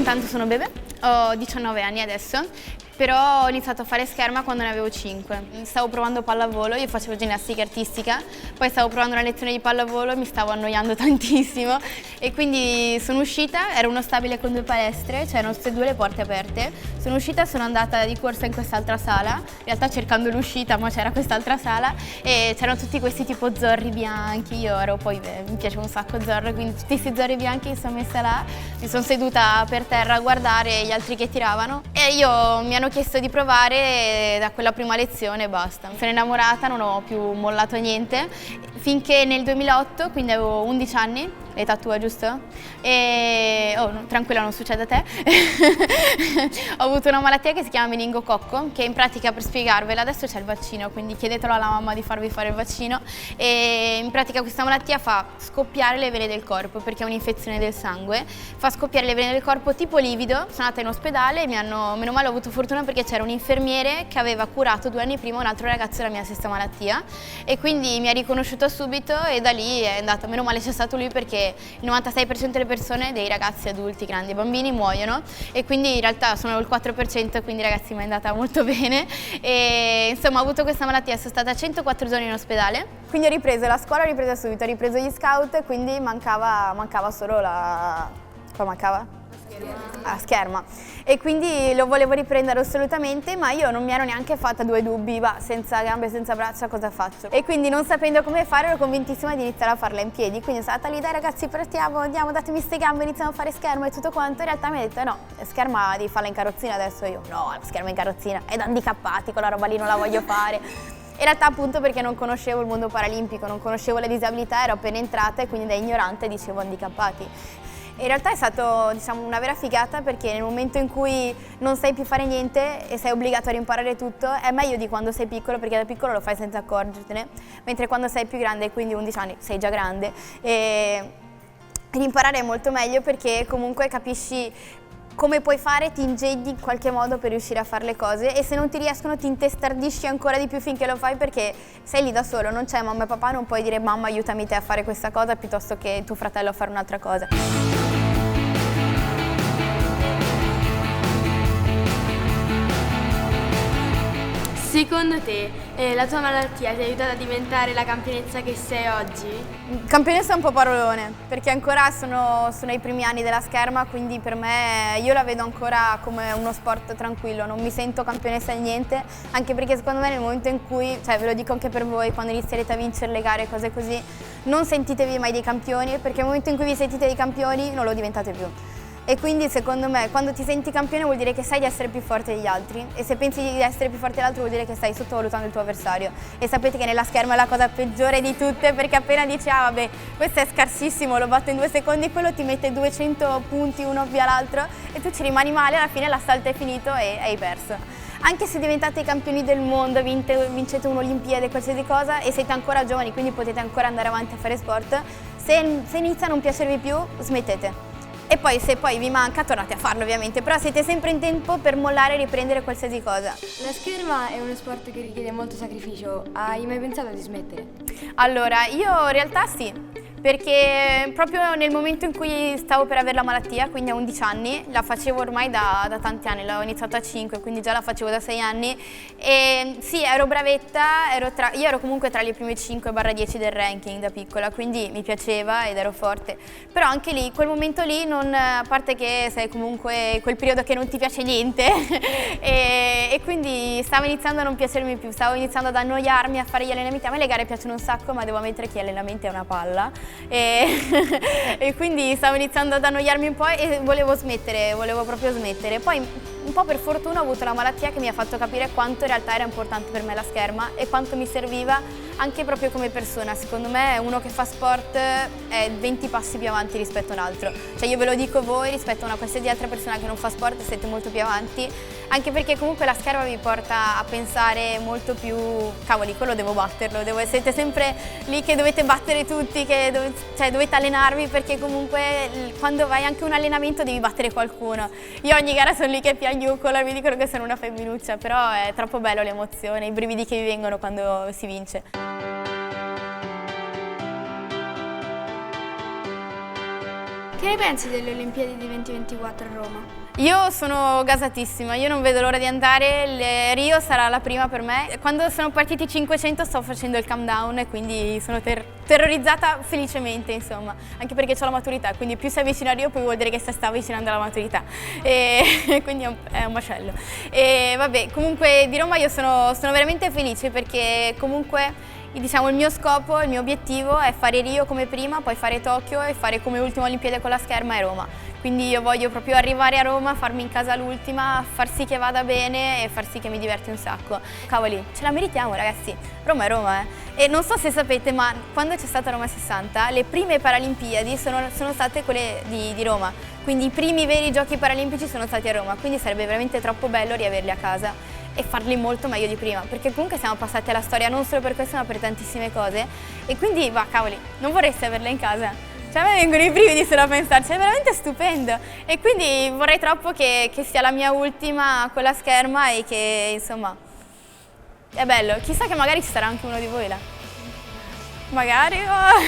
intanto sono Bebe, ho 19 anni adesso, però ho iniziato a fare scherma quando ne avevo 5. Stavo provando pallavolo, io facevo ginnastica artistica, poi stavo provando una lezione di pallavolo e mi stavo annoiando tantissimo e quindi sono uscita, ero uno stabile con 2 palestre, c'erano tutte e 2 le porte aperte, sono uscita, sono andata di corsa in quest'altra sala, in realtà cercando l'uscita ma c'era quest'altra sala e c'erano tutti questi tipo zorri bianchi, io ero poi, mi piaceva un sacco Zorro, quindi tutti questi zorri bianchi mi sono messa là, mi sono seduta per terra a guardare gli altri che tiravano e io mi hanno chiesto di provare e da quella prima lezione basta. Mi sono innamorata, non ho più mollato niente, finché nel 2008, quindi avevo 11 anni, l'età tua giusto? E no, tranquilla, non succede a te. Ho avuto una malattia che si chiama meningococco, che in pratica, per spiegarvela, adesso c'è il vaccino, quindi chiedetelo alla mamma di farvi fare il vaccino, e in pratica questa malattia fa scoppiare le vene del corpo perché è un'infezione del sangue, fa scoppiare le vene del corpo tipo livido. Sono andata in ospedale e meno male ho avuto fortuna perché c'era un infermiere che aveva curato 2 anni prima un altro ragazzo della mia stessa malattia e quindi mi ha riconosciuto subito e da lì è andato, meno male c'è stato lui perché il 96% delle persone, dei ragazzi, adulti, grandi, bambini muoiono e quindi in realtà sono il 4%, quindi ragazzi mi è andata molto bene e insomma ho avuto questa malattia, sono stata 104 giorni in ospedale, quindi ho ripreso la scuola, ho ripreso subito, ho ripreso gli scout, quindi mancava solo la... Cosa mancava? A scherma e quindi lo volevo riprendere assolutamente, ma io non mi ero neanche fatta 2 dubbi, va, senza gambe, senza braccia cosa faccio? E quindi non sapendo come fare ero convintissima di iniziare a farla in piedi, quindi sono stata lì, dai ragazzi partiamo, andiamo, datemi ste gambe, iniziamo a fare scherma e tutto quanto. In realtà mi ha detto no, scherma devi farla in carrozzina adesso. Io no, scherma in carrozzina, è da handicappati, quella roba lì non la voglio fare. In realtà appunto perché non conoscevo il mondo paralimpico, non conoscevo le disabilità, ero appena entrata e quindi da ignorante dicevo handicappati. In realtà è stato, diciamo, una vera figata perché nel momento in cui non sai più fare niente e sei obbligato a rimparare tutto è meglio di quando sei piccolo, perché da piccolo lo fai senza accorgertene, mentre quando sei più grande, quindi 11 anni, sei già grande, e rimparare è molto meglio perché comunque capisci come puoi fare, ti ingegni in qualche modo per riuscire a fare le cose e se non ti riescono ti intestardisci ancora di più finché lo fai perché sei lì da solo, non c'è mamma e papà, non puoi dire mamma aiutami te a fare questa cosa piuttosto che tuo fratello a fare un'altra cosa. Secondo te la tua malattia ti ha aiutato a diventare la campionessa che sei oggi? Campionessa è un po' parolone, perché ancora sono ai primi anni della scherma, quindi per me io la vedo ancora come uno sport tranquillo, non mi sento campionessa di niente, anche perché secondo me nel momento in cui, cioè ve lo dico anche per voi, quando inizierete a vincere le gare e cose così, non sentitevi mai dei campioni, perché nel momento in cui vi sentite dei campioni non lo diventate più. E quindi secondo me quando ti senti campione vuol dire che sai di essere più forte degli altri e se pensi di essere più forte dell'altro vuol dire che stai sottovalutando il tuo avversario e sapete che nella scherma è la cosa peggiore di tutte perché appena dici ah vabbè questo è scarsissimo, lo batto in 2 secondi, quello ti mette 200 punti uno via l'altro e tu ci rimani male, alla fine l'assalto è finito e hai perso. Anche se diventate i campioni del mondo, vincete un'Olimpiade, qualsiasi cosa e siete ancora giovani quindi potete ancora andare avanti a fare sport, se inizia a non piacervi più smettete. E poi se poi vi manca tornate a farlo ovviamente, però siete sempre in tempo per mollare e riprendere qualsiasi cosa. La scherma è uno sport che richiede molto sacrificio, hai mai pensato di smettere? Allora, io in realtà sì, perché proprio nel momento in cui stavo per avere la malattia, quindi a 11 anni, la facevo ormai da tanti anni, l'ho iniziato a 5, quindi già la facevo da 6 anni e sì, ero bravetta, io ero comunque tra le prime 5/10 del ranking da piccola, quindi mi piaceva ed ero forte, però anche lì, quel momento lì, a parte che sei comunque quel periodo che non ti piace niente e quindi stavo iniziando a non piacermi più, stavo iniziando ad annoiarmi a fare gli allenamenti, a me le gare piacciono un sacco ma devo ammettere che gli allenamenti è una palla e quindi stavo iniziando ad annoiarmi un po' e volevo proprio smettere. Poi un po' per fortuna ho avuto la malattia che mi ha fatto capire quanto in realtà era importante per me la scherma e quanto mi serviva anche proprio come persona. Secondo me uno che fa sport è 20 passi più avanti rispetto a un altro. Cioè io ve lo dico voi, rispetto a una qualsiasi altra persona che non fa sport siete molto più avanti, anche perché comunque la scherma vi porta a pensare molto più, cavoli, quello devo batterlo, siete sempre lì che dovete battere tutti, che dovete allenarvi perché comunque quando vai anche a un allenamento devi battere qualcuno. Io ogni gara sono lì che piagnucola e mi dicono che sono una femminuccia, però è troppo bello l'emozione, i brividi che vi vengono quando si vince. Che ne pensi delle Olimpiadi di 2024 a Roma? Io sono gasatissima, io non vedo l'ora di andare, Rio sarà la prima per me. Quando sono partiti i 500 sto facendo il countdown e quindi sono terrorizzata felicemente, insomma, anche perché ho la maturità, quindi più si avvicina a Rio più vuol dire che si sta avvicinando alla maturità e quindi è un macello. E vabbè, comunque di Roma io sono veramente felice perché comunque diciamo il mio scopo, il mio obiettivo è fare Rio come prima, poi fare Tokyo e fare come ultima Olimpiade con la scherma e Roma. Quindi io voglio proprio arrivare a Roma, farmi in casa l'ultima, far sì che vada bene e far sì che mi diverti un sacco. Cavoli, ce la meritiamo ragazzi, Roma è Roma E non so se sapete, ma quando c'è stata Roma 60, le prime Paralimpiadi sono state quelle di Roma. Quindi i primi veri giochi paralimpici sono stati a Roma, quindi sarebbe veramente troppo bello riaverli a casa e farli molto meglio di prima, perché comunque siamo passati alla storia non solo per questo ma per tantissime cose e quindi va cavoli, non vorresti averla in casa? Cioè a me vengono i brividi solo a pensarci, è veramente stupendo e quindi vorrei troppo che sia la mia ultima con la scherma e che insomma è bello, chissà che magari ci sarà anche uno di voi là, magari. Oh.